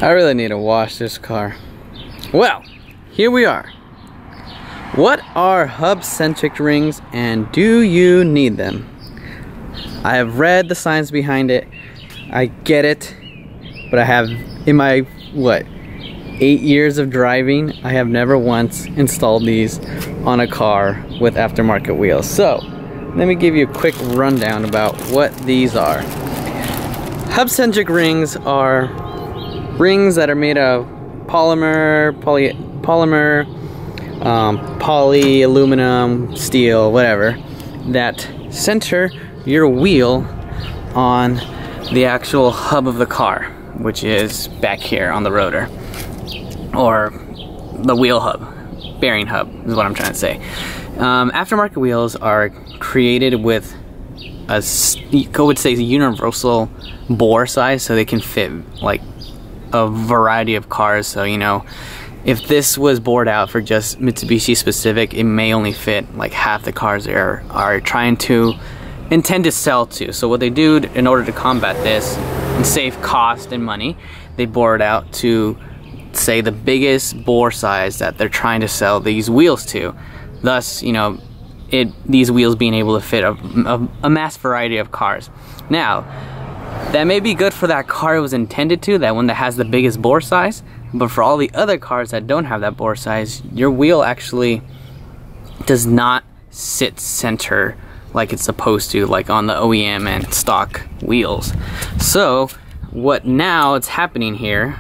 I really need to wash this car. Well, here we are. What are Hub Centric Rings and do you need them? I have read the science behind it. I get it. But I have, in my, 8 years of driving, I have never once installed these on a car with aftermarket wheels. So, let me give you a quick rundown about what these are. Hub Centric Rings are rings that are made of polymer, poly, aluminum, steel, whatever, that center your wheel on the actual hub of the car, which is back here on the rotor, or the wheel hub, bearing hub is what I'm trying to say. Aftermarket wheels are created with a, I would say, universal bore size, so they can fit like a variety of cars. So, you know, if this was bored out for just Mitsubishi specific, it may only fit like half the cars they are trying to intend to sell to. So what they do in order to combat this and save cost and money, they bore it out to say the biggest bore size that they're trying to sell these wheels to. Thus, you know, these wheels being able to fit a mass variety of cars. Now, that may be good for that car it was intended to, that one that has the biggest bore size, but for all the other cars that don't have that bore size, your wheel actually does not sit center like it's supposed to, like on the OEM and stock wheels. So what now it's happening here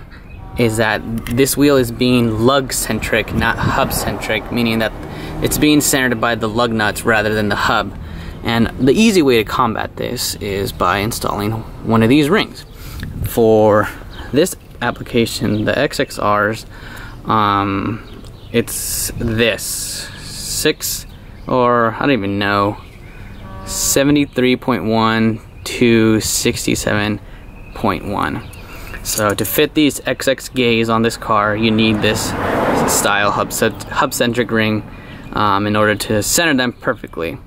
is that this wheel is being lug centric, not hub centric, meaning that it's being centered by the lug nuts rather than the hub. And the easy way to combat this is by installing one of these rings. For this application, the XXRs, it's this 6, or I don't even know, 73.1 to 67.1. So to fit these XX gays on this car, you need this style hub centric ring in order to center them perfectly.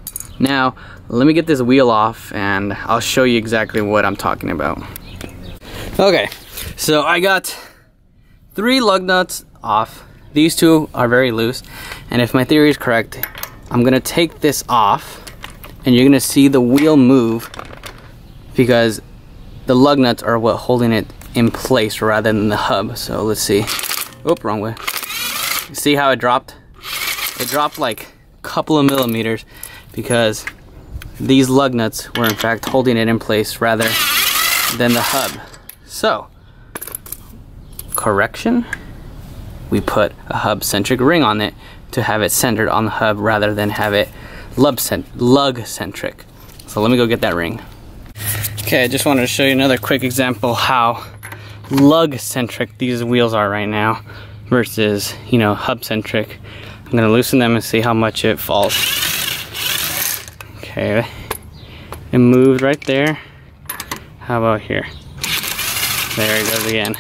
Now, let me get this wheel off and I'll show you exactly what I'm talking about. Okay, so I got 3 lug nuts off. These 2 are very loose, and if my theory is correct, I'm gonna take this off and you're gonna see the wheel move because the lug nuts are what holding it in place rather than the hub. So let's see. Oh, wrong way. See how it dropped? It dropped like a couple of millimeters because these lug nuts were in fact holding it in place rather than the hub. So, correction, we put a hub centric ring on it to have it centered on the hub rather than have it lug centric. So let me go get that ring. Okay, I just wanted to show you another quick example how lug centric these wheels are right now versus, you know, hub centric. I'm gonna loosen them and see how much it falls. Okay, it moved right there. How about here? There it goes again.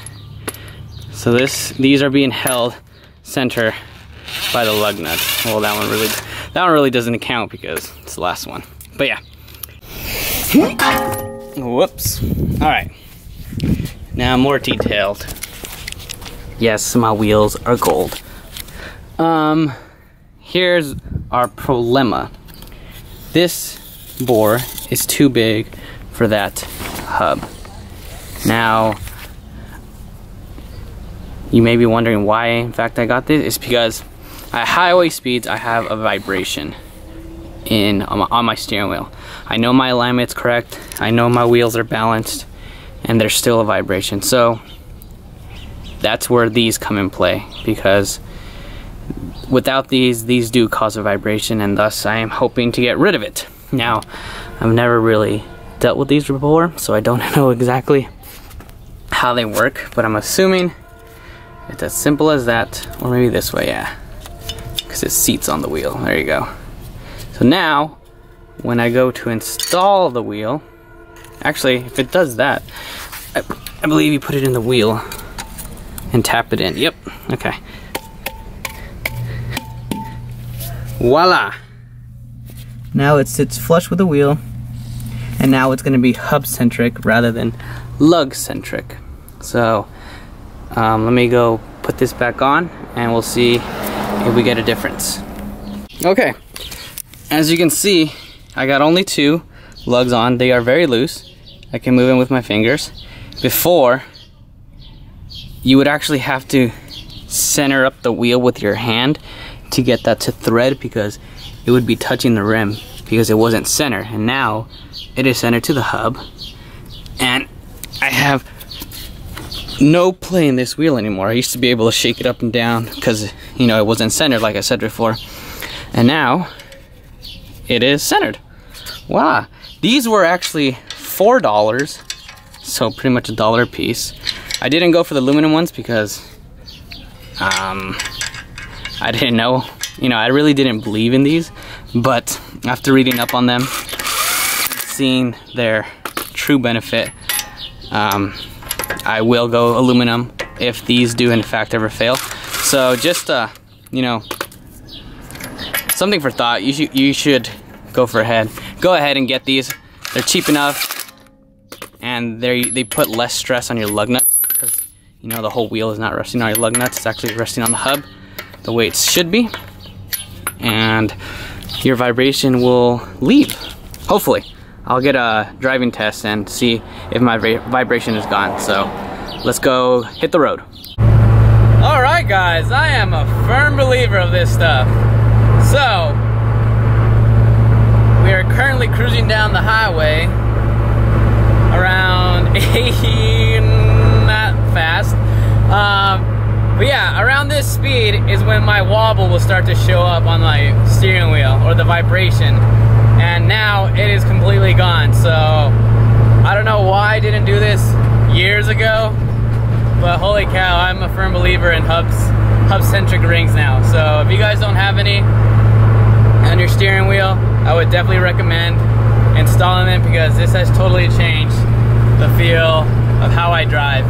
So these are being held center by the lug nuts. Well, that one really doesn't count because it's the last one. But yeah. Whoops. All right. Now more detailed. Yes, my wheels are gold. Here's our problema. This bore is too big for that hub. Now, you may be wondering why, in fact, I got this. It's because at highway speeds, I have a vibration on my steering wheel. I know my alignment's correct. I know my wheels are balanced, and there's still a vibration. So that's where these come in play, because without these do cause a vibration, and thus I am hoping to get rid of it. Now, I've never really dealt with these before, so I don't know exactly how they work, but I'm assuming it's as simple as that, or maybe this way, yeah, because it seats on the wheel. There you go. So now, when I go to install the wheel, actually, if it does that, I believe you put it in the wheel and tap it in. Yep, okay. Voila! Now it sits flush with the wheel, and now it's going to be hub centric rather than lug centric. So Let me go put this back on and we'll see if we get a difference. Okay, as you can see, I got only 2 lugs on. They are very loose. I can move them with my fingers. Before, you would actually have to center up the wheel with your hand to get that to thread, because it would be touching the rim because it wasn't centered. And now it is centered to the hub, and I have no play in this wheel anymore. I used to be able to shake it up and down because, you know, it wasn't centered like I said before, and now it is centered. Wow, these were actually $4, so pretty much $1 a piece. I didn't go for the aluminum ones because I didn't know, you know, I really didn't believe in these, but after reading up on them, seeing their true benefit, I will go aluminum if these do in fact ever fail. So just you know, something for thought. You should go ahead and get these. They're cheap enough, and they put less stress on your lug nuts, because, you know, the whole wheel is not resting on your lug nuts. It's actually resting on the hub the way it should be, and your vibration will leave. Hopefully. I'll get a driving test and see if my vibration is gone. So let's go hit the road. All right, guys, I am a firm believer of this stuff. So we are currently cruising down the highway around 80, not fast. But yeah, around this speed is when my wobble will start to show up on my steering wheel, or the vibration. And now it is completely gone. So I don't know why I didn't do this years ago, but holy cow, I'm a firm believer in Hub Centric Rings now. So if you guys don't have any on your steering wheel, I would definitely recommend installing them, because this has totally changed the feel of how I drive.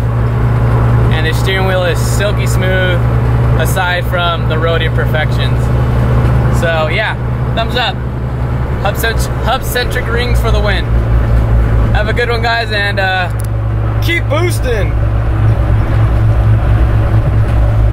And the steering wheel is silky smooth, aside from the road imperfections. So yeah, thumbs up. Hub Centric Rings for the win. Have a good one, guys, and keep boosting.